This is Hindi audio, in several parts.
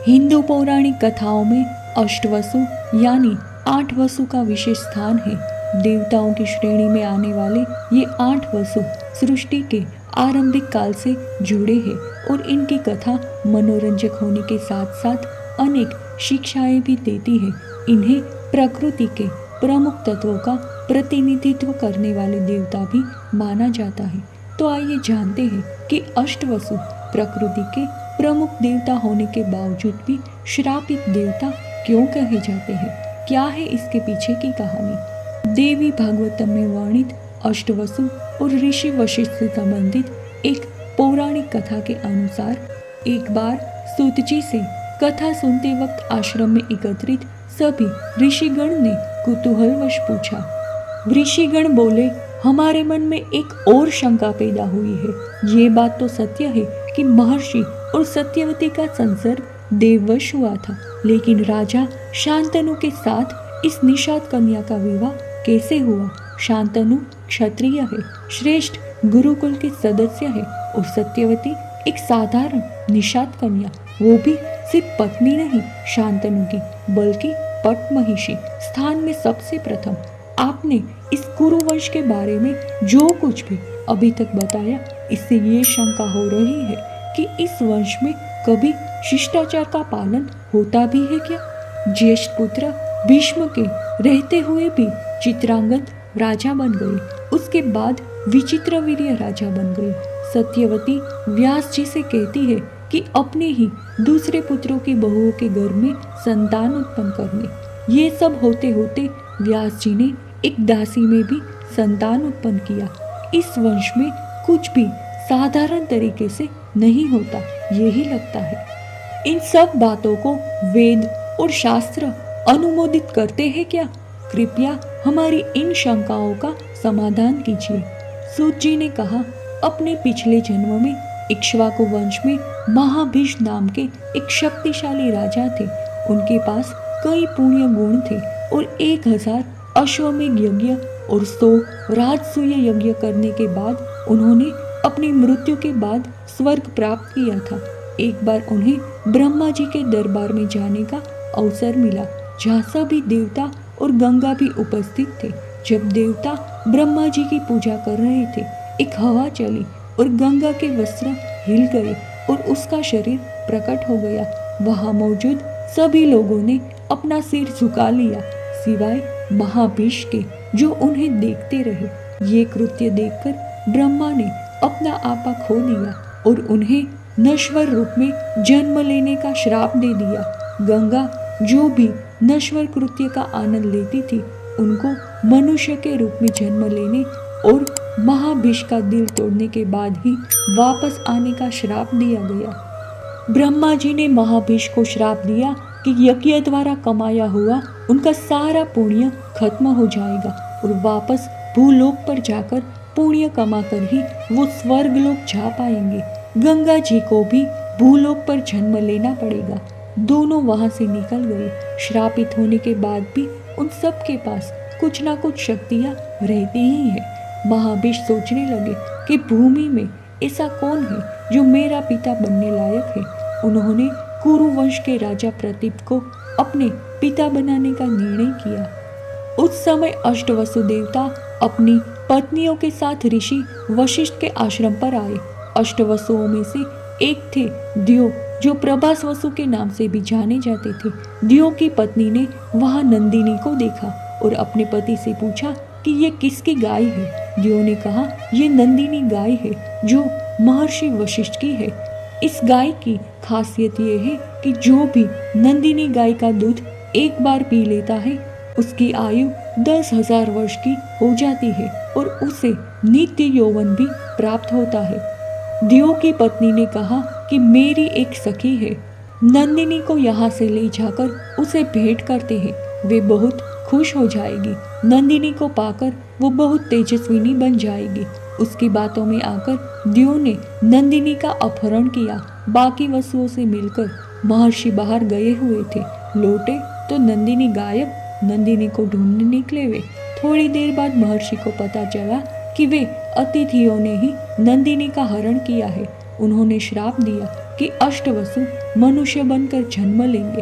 हिंदू पौराणिक कथाओं में अष्टवसु यानी 8 वसु का विशेष स्थान है। देवताओं की श्रेणी में आने वाले ये 8 वसु सृष्टि के आरंभिक काल से जुड़े हैं और इनकी कथा मनोरंजक होने के साथ साथ अनेक शिक्षाएं भी देती है। इन्हें प्रकृति के प्रमुख तत्वों का प्रतिनिधित्व करने वाले देवता भी माना जाता है। तो आइए जानते हैं कि अष्टवसु प्रकृति के प्रमुख देवता होने के बावजूद भी श्रापित देवता क्यों कहे जाते हैं? क्या है इसके पीछे की कहानी? देवी भागवतम में वर्णित अष्टवसु और ऋषि वशिष्ठ से संबंधित एक पौराणिक कथा के अनुसार एक बार सूत जी से कथा सुनते वक्त आश्रम में एकत्रित सभी ऋषिगण ने कुतूहलवश पूछा। ऋषिगण बोले, हमारे मन में एक और शंका पैदा हुई है। ये बात तो सत्य है कि महर्षि और सत्यवती का संसर्ग देववश हुआ था, लेकिन राजा शांतनु के साथ इस निषाद कन्या का विवाह कैसे हुआ? शांतनु क्षत्रिय है, श्रेष्ठ गुरुकुल के सदस्य है और सत्यवती एक साधारण निषाद कन्या, वो भी सिर्फ पत्नी नहीं शांतनु की बल्कि पटमहिषी स्थान में सबसे प्रथम। आपने इस कुरुवंश के बारे में जो कुछ भी अभी तक बताया, इससे ये शंका हो रही है कि इस वंश में कभी शिष्टाचार का पालन होता भी है क्या? ज्येष्ठ पुत्र भीष्म के रहते हुए भी चित्रांगद राजा बन गए, उसके बाद विचित्रवीर्य राजा बन गए। सत्यवती व्यास जी से कहती है कि अपने ही दूसरे पुत्रों की बहुओं के गर्भ में संतान उत्पन्न करने। ये सब होते होते व्यास जी ने एक दासी में भी संतान उत्पन्न किया। इस वंश में कुछ भी साधारण तरीके से नहीं होता, यही लगता है। इन सब बातों को वेद और शास्त्र अनुमोदित करते हैं क्या? कृपया हमारी इन शंकाओं का समाधान कीजिए। सूत जी ने कहा, अपने पिछले जन्म में इक्ष्वाकु वंश में महाभीष नाम के एक शक्तिशाली राजा थे। उनके पास कई पुण्य गुण थे और 1000 अश्वमेध यज्ञ और 100 राजसूय यज्ञ करने के बाद उन्होंने अपनी मृत्यु के बाद स्वर्ग प्राप्त किया था। एक बार उन्हें ब्रह्मा जी के दरबार में जाने का अवसर मिला, जहाँ सभी देवता और गंगा भी उपस्थित थे। जब देवता ब्रह्मा जी की पूजा कर रहे थे, एक हवा चली और गंगा के वस्त्र हिल गए और उसका शरीर प्रकट हो गया। वहां मौजूद सभी लोगों ने अपना सिर झुका लिया, सिवाय महाभीष के, जो उन्हें देखते रहे। ये कृत्य देखकर ब्रह्मा ने अपना आपा खो दिया और उन्हें नश्वर रूप में जन्म लेने का श्राप दे दिया। गंगा जो भी नश्वर कृत्य का आनंद लेती थी, उनको मनुष्य के रूप में जन्म लेने और महाभीष का दिल तोड़ने के बाद ही वापस आने का श्राप दिया गया। ब्रह्मा जी ने महाभीष को श्राप दिया कि यज्ञ द्वारा कमाया हुआ उनका सारा पुण्य खत्म हो जाएगा और वापस भूलोक पर जाकर पुण्य कमाकर ही वो स्वर्गलोक जा पाएंगे। गंगा जी को भी भूलोक पर जन्म लेना पड़ेगा। दोनों वहां से निकल गए। श्रापित होने के बाद भी उन सब के पास कुछ ना कुछ शक्तियां रहती ही है। महाभीष सोचने लगे कि भूमि में ऐसा कौन है जो मेरा पिता बनने लायक है। उन्होंने कुरुवंश के राजा प्रतीप को अपने पिता बनाने का निर्णय किया। उस समय अष्टवसु देवता अपनी पत्नियों के साथ ऋषि वशिष्ठ के आश्रम पर आए। अष्टवसुओं में से एक थे दियो, जो प्रभास वसु के नाम से भी जाने जाते थे। दियो की पत्नी ने वहां नंदिनी को देखा और अपने पति से पूछा कि ये किसकी गाय है। दियो ने कहा, ये नंदिनी गाय है जो महर्षि वशिष्ठ की है। इस गाय की खासियत ये है कि जो भी नंदिनी गाय का दूध एक बार पी लेता है, उसकी आयु 10,000 वर्ष की हो जाती है और उसे नित्य यौवन भी प्राप्त होता है। दियो की पत्नी ने कहा कि मेरी एक सखी है, नंदिनी को यहाँ से ले जाकर उसे भेंट करते हैं, वे बहुत खुश हो जाएगी। नंदिनी को पाकर वो बहुत तेजस्विनी बन जाएगी। उसकी बातों में आकर दियो ने नंदिनी का अपहरण किया। बाकी वसुओं से मिलकर महर्षि बाहर गए हुए थे, लौटे तो नंदिनी गायब। नंदिनी को ढूंढने निकले वे। थोड़ी देर बाद महर्षि को पता चला कि वे अतिथियों ने ही नंदिनी का हरण किया है। उन्होंने श्राप दिया कि अष्टवसु मनुष्य बनकर जन्म लेंगे।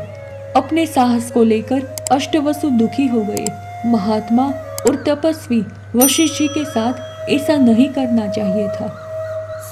अपने साहस को लेकर अष्टवसु दुखी हो गए। महात्मा और तपस्वी वशिष्ठ जी के साथ ऐसा नहीं करना चाहिए था।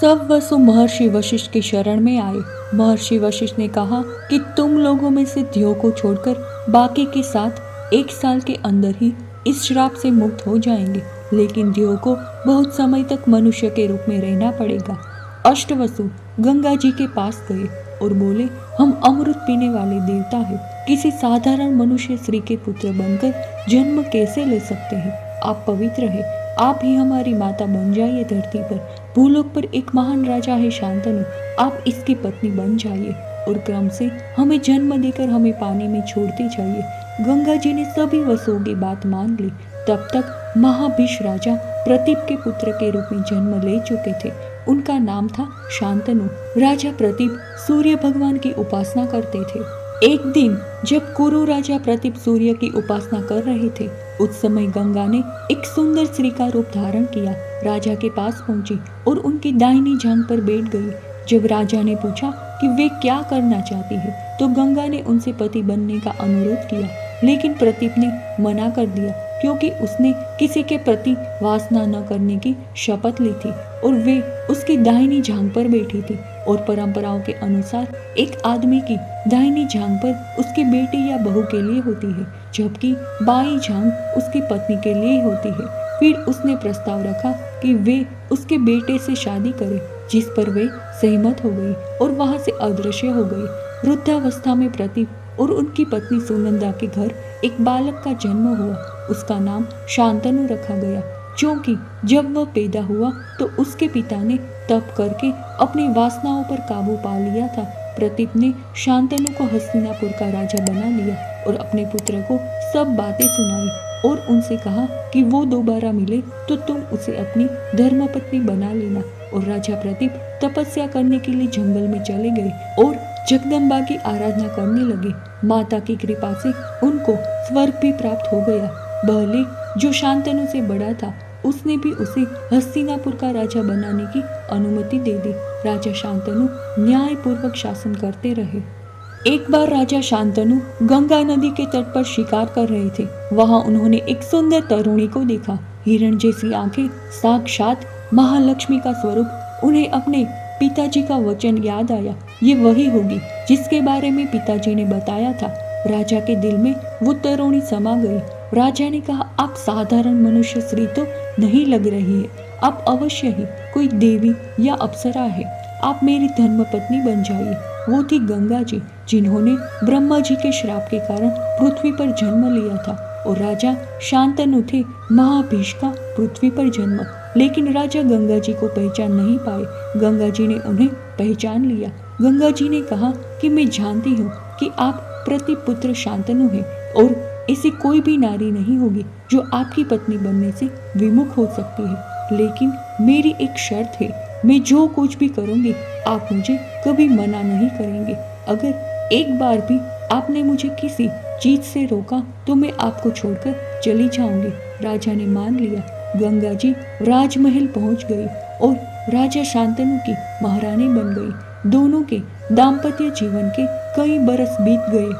सब वसु महर्षि वशिष्ठ की शरण में आए। महर्षि वशिष्ठ ने कहा कि तुम लोगों में से ध्यो को छोड़कर बाकी के साथ 1 साल के अंदर ही इस श्राप से मुक्त हो जाएंगे, लेकिन ध्यो को बहुत समय तक मनुष्य के रूप में रहना पड़ेगा। अष्टवसु गंगा जी के पास गए और बोले, हम अमृत पीने वाले देवता हैं, किसी साधारण मनुष्य स्त्री के पुत्र बनकर जन्म कैसे ले सकते हैं? आप पवित्र हैं, आप ही हमारी माता बन जाइए धरती पर। भूलोक पर एक महान राजा है शांतनु, आप इसकी पत्नी बन जाइए और क्रम से हमें जन्म देकर हमें पानी में छोड़ते जाइए। गंगा जी ने सभी वसुओं की बात मान ली। तब तक महाभीष राजा प्रतीप के पुत्र के रूप में जन्म ले चुके थे। उनका नाम था शांतनु। राजा प्रतीप सूर्य भगवान की उपासना करते थे। एक दिन जब कुरु राजा प्रतीप सूर्य की उपासना कर रहे थे, उस समय गंगा ने एक सुंदर स्त्री का रूप धारण किया। राजा के पास पहुंची और उनकी दाहिनी जांघ पर बैठ गई। जब राजा ने पूछा कि वे क्या करना चाहती है, तो गंगा ने उनसे पति बनने का अनुरोध किया, लेकिन प्रतीप ने मना कर दिया, क्योंकि उसने किसी के प्रति वासना न करने की शपथ ली थी और वे उसकी दाहिनी जांघ पर बैठी थी। और परंपराओं के अनुसार एक आदमी की दाहिनी जांघ पर उसकी बेटी या बहू के लिए होती है, जबकि बाईं जांघ उसकी पत्नी के लिए होती है। फिर उसने प्रस्ताव रखा कि वे उसके बेटे से शादी करें, जिस पर वे सहमत हो गई और वहां से अदृश्य हो गई। वृद्धावस्था में प्रतीप और उनकी पत्नी सुनंदा के घर एक बालक का जन्म हुआ। उसका नाम शांतनु रखा गया, क्योंकि जब वह पैदा हुआ तो उसके पिता ने तप करके अपनी वासनाओं पर काबू पा लिया था। प्रतीप ने शांतनु को हस्तिनापुर का राजा बना लिया और अपने पुत्र को सब बातें सुनाई और उनसे कहा कि वो दोबारा मिले तो तुम उसे अपनी धर्मपत्नी बना लेना। और राजा प्रतीप तपस्या करने के लिए जंगल में चले गए और जगदम्बा की आराधना करने लगे। माता की कृपा से उनको स्वर्ग भी प्राप्त हो गया। बहलेख जो शांतनु से बड़ा था, उसने भी उसे हस्तिनापुर का राजा बनाने की अनुमति दे दी। राजा शांतनु न्यायपूर्वक शासन करते रहे। एक बार राजा शांतनु गंगा नदी के तट पर शिकार कर रहे थे। वहां उन्होंने एक सुंदर तरुणी को देखा। हिरण जैसी आंखें, साक्षात महालक्ष्मी का स्वरूप। उन्हें अपने पिताजी का वचन याद आया, ये वही होगी जिसके बारे में पिताजी ने बताया था। राजा के दिल में वो तरुणी समा गई। राजा ने कहा, आप साधारण मनुष्य स्त्री तो नहीं लग रही है, आप अवश्य ही कोई देवी या अप्सरा है। आप मेरी धर्मपत्नी बन जाइए। वो थी गंगा जी, जिन्होंने ब्रह्मा जी के श्राप के कारण पृथ्वी पर जन्म लिया था। और राजा शांतनु थे महाभीष का पृथ्वी पर जन्म, लेकिन राजा गंगा जी को पहचान नहीं पाए। गंगा जी ने उन्हें पहचान लिया। गंगा जी ने कहा कि मैं जानती हूँ कि आप प्रतीप पुत्र शांतनु हैं और ऐसी कोई भी नारी नहीं होगी जो आपकी पत्नी बनने से विमुख हो सकती है, लेकिन मेरी एक शर्त है, मैं जो कुछ भी करूंगी आप मुझे कभी मना नहीं करेंगे। अगर एक बार भी आपने मुझे किसी चीज से रोका तो मैं आपको छोड़कर चली जाऊंगी। राजा ने मान लिया। गंगा जी राजमहल पहुंच गई और राजा शांतनु की महारानी बन गई। दोनों के दाम्पत्य जीवन के कई बरस बीत गए।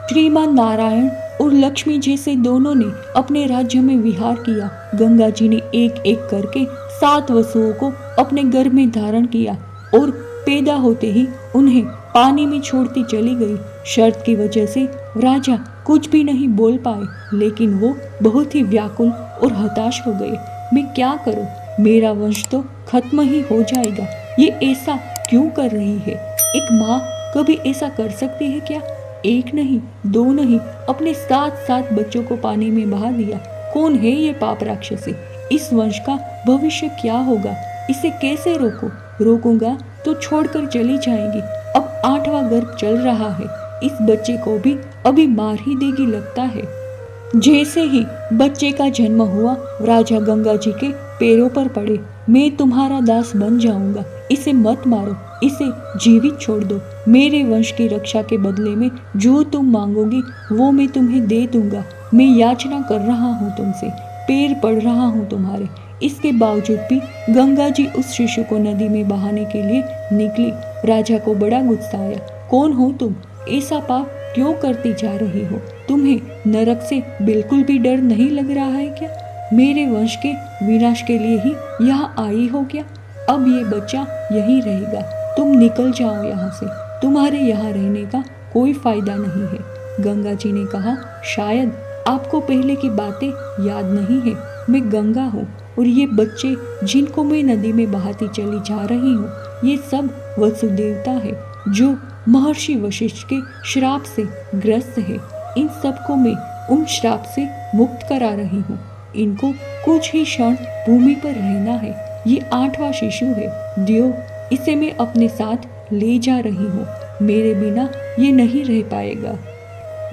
श्रीमान नारायण और लक्ष्मी जैसे दोनों ने अपने राज्य में विहार किया। गंगा जी ने एक एक करके 7 वसुओं को अपने गर्भ में धारण किया और पैदा होते ही उन्हें पानी में छोड़ती चली गई। शर्त की वजह से राजा कुछ भी नहीं बोल पाए, लेकिन वो बहुत ही व्याकुल और हताश हो गए। मैं क्या करूं? मेरा वंश तो खत्म ही हो जाएगा। ये ऐसा क्यों कर रही है? एक माँ कभी ऐसा कर सकती है क्या? एक नहीं, 2 नहीं, अपने 7 बच्चों को पानी में बहा दिया। कौन है ये पाप राक्षसी? इस वंश का भविष्य क्या होगा? इसे कैसे रोकूंगा तो छोड़कर चली जाएगी। अब 8वां गर्भ चल रहा है, इस बच्चे को भी अभी मार ही देगी लगता है। जैसे ही बच्चे का जन्म हुआ, राजा गंगा जी के पैरों पर पड़े। मैं तुम्हारा दास बन जाऊंगा, इसे मत मारो, इसे जीवित छोड़ दो। मेरे वंश की रक्षा के बदले में जो तुम मांगोगी वो मैं तुम्हें दे दूंगा। मैं याचना कर रहा हूँ तुमसे, पैर पड़ रहा हूँ तुम्हारे, इसके बावजूद भी गंगा जी उस शिशु को नदी में बहाने के लिए निकली। राजा को बड़ा गुस्सा आया। कौन हो तुम? ऐसा पाप क्यों करती जा रही हो? तुम्हें नरक से बिल्कुल भी डर नहीं लग रहा है क्या? मेरे वंश के विनाश के लिए ही यहाँ आई हो क्या? अब ये बच्चा यहीं रहेगा, तुम निकल जाओ यहाँ से, तुम्हारे यहाँ रहने का कोई फायदा नहीं है। गंगा जी ने कहा, शायद आपको पहले की बातें याद नहीं है। मैं गंगा हूँ और ये बच्चे जिनको मैं नदी में बहाती चली जा रही हूँ, ये सब वसुदेवता है जो महर्षि वशिष्ठ के श्राप से ग्रस्त है। इन सबको मैं उन श्राप से मुक्त करा रही हूँ। इनको कुछ ही क्षण भूमि पर रहना है। ये 8वां शिशु है दियो, इसे मैं अपने साथ ले जा रही हूँ। मेरे बिना ये नहीं रह पाएगा।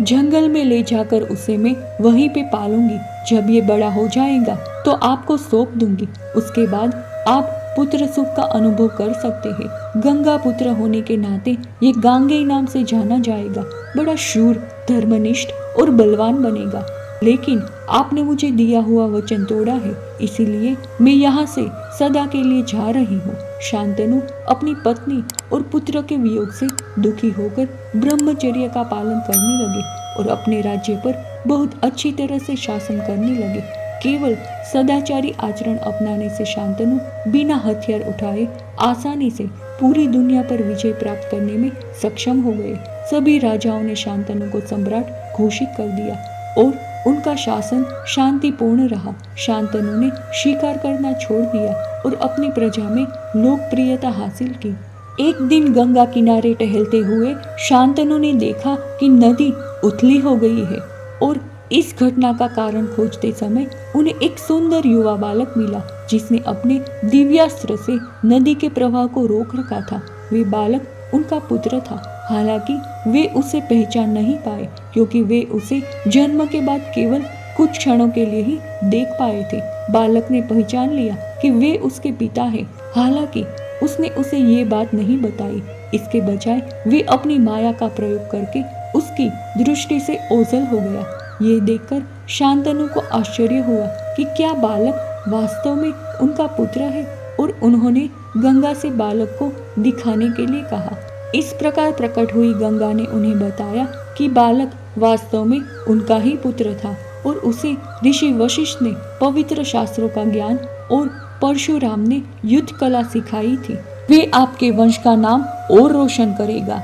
जंगल में ले जाकर उसे मैं वहीं पे पालूंगी। जब ये बड़ा हो जाएगा तो आपको सौंप दूंगी। उसके बाद आप पुत्र सुख का अनुभव कर सकते हैं। गंगा पुत्र होने के नाते ये गांगेय नाम से जाना जाएगा। बड़ा शूर, धर्मनिष्ठ और बलवान बनेगा। लेकिन आपने मुझे दिया हुआ वचन तोड़ा है, इसीलिए मैं यहाँ से सदा के लिए जा रही हूँ। शांतनु अपनी पत्नी और पुत्र के वियोग से दुखी होकर ब्रह्मचर्य का पालन करने लगे और अपने राज्य पर बहुत अच्छी तरह से शासन करने लगे। केवल सदाचारी आचरण अपनाने से शांतनु बिना हथियार उठाए आसानी से पूरी दुनिया पर विजय प्राप्त करने में सक्षम हो गए। सभी राजाओं ने शांतनु को सम्राट घोषित कर दिया और उनका शासन शांतिपूर्ण रहा। शांतनु ने शिकार करना छोड़ दिया और अपनी प्रजा में लोकप्रियता हासिल की। एक दिन गंगा किनारे टहलते हुए शांतनु ने देखा कि नदी उथली हो गई है और इस घटना का कारण खोजते समय उन्हें एक सुंदर युवा बालक मिला जिसने अपने दिव्यास्त्र से नदी के प्रवाह को रोक रखा था। वे बालक उनका पुत्र था। हालांकि वे उसे पहचान नहीं पाए क्योंकि वे उसे जन्म के बाद केवल कुछ क्षणों के लिए ही देख पाए थे। बालक ने पहचान लिया कि वे उसके पिता हैं। हालांकि उसने उसे ये बात नहीं बताई। इसके बजाय वे अपनी माया का प्रयोग करके उसकी दृष्टि से ओझल हो गया। ये देखकर शांतनु को आश्चर्य हुआ कि क्या बालक वास्तव में उनका पुत्र है और उन्होंने गंगा से बालक को दिखाने के लिए कहा। इस प्रकार प्रकट हुई गंगा ने उन्हें बताया कि बालक वास्तव में उनका ही पुत्र था और उसे ऋषि वशिष्ठ ने पवित्र शास्त्रों का ज्ञान और परशुराम ने युद्ध कला सिखाई थी। वे आपके वंश का नाम और रोशन करेगा।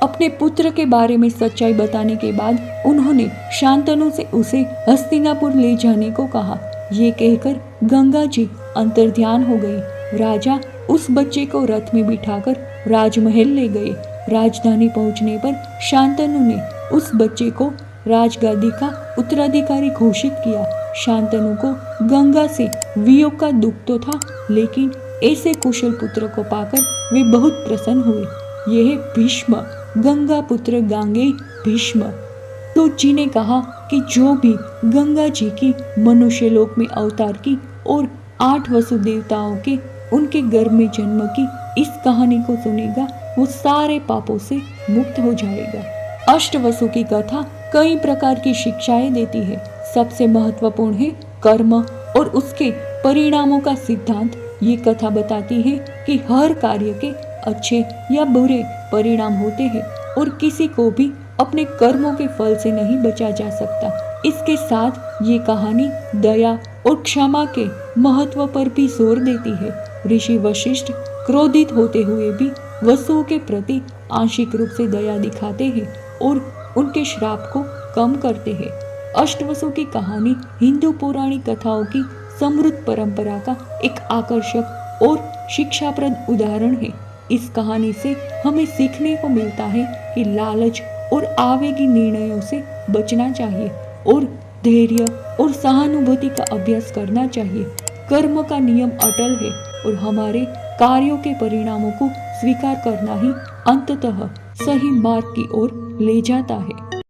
अपने पुत्र के बारे में सच्चाई बताने के बाद उन्होंने शांतनु से उसे हस्तिनापुर ले जाने को कहा। ये कहकर गंगा जी अंतर्ध्यान हो गई। राजा उस बच्चे को रथ में बिठाकर राजमहल ले गए। राजधानी पहुंचने पर शांतनु ने उस बच्चे को राजगादी का उत्तराधिकारी घोषित किया। शांतनु को गंगा से वियोग का दुख तो था, लेकिन ऐसे कुशल पुत्र को पाकर वे बहुत प्रसन्न हुए। यह भीष्म, गंगा पुत्र गांगेय भीष्म। तो जी ने कहा कि जो भी गंगा जी की मनुष्य लोक में अवतार की और 8 वसुदेवताओं के उनके गर्भ में जन्म की इस कहानी को सुनेगा वो सारे पापों से मुक्त हो जाएगा। अष्टवसु की कथा कई प्रकार की शिक्षाएं देती है। सबसे महत्वपूर्ण है कर्म और उसके परिणामों का सिद्धांत। ये कथा बताती है कि हर कार्य के अच्छे या बुरे परिणाम होते हैं और किसी को भी अपने कर्मों के फल से नहीं बचा जा सकता। इसके साथ ये कहानी दया और क्षमा के महत्व पर भी जोर देती है। ऋषि वशिष्ठ क्रोधित होते हुए भी वसुओं के प्रति आंशिक रूप से दया दिखाते हैं और उनके श्राप को कम करते हैं। अष्टवसु की कहानी हिंदू पौराणिक कथाओं की समृद्ध परंपरा का एक आकर्षक और शिक्षाप्रद उदाहरण है। इस कहानी से हमें सीखने को मिलता है कि लालच और आवेगी निर्णयों से बचना चाहिए और धैर्य और सहानुभूति का अभ्यास करना चाहिए। कर्म का नियम अटल है और हमारे कार्यों के परिणामों को स्वीकार करना ही अंततः सही मार्ग की ओर ले जाता है।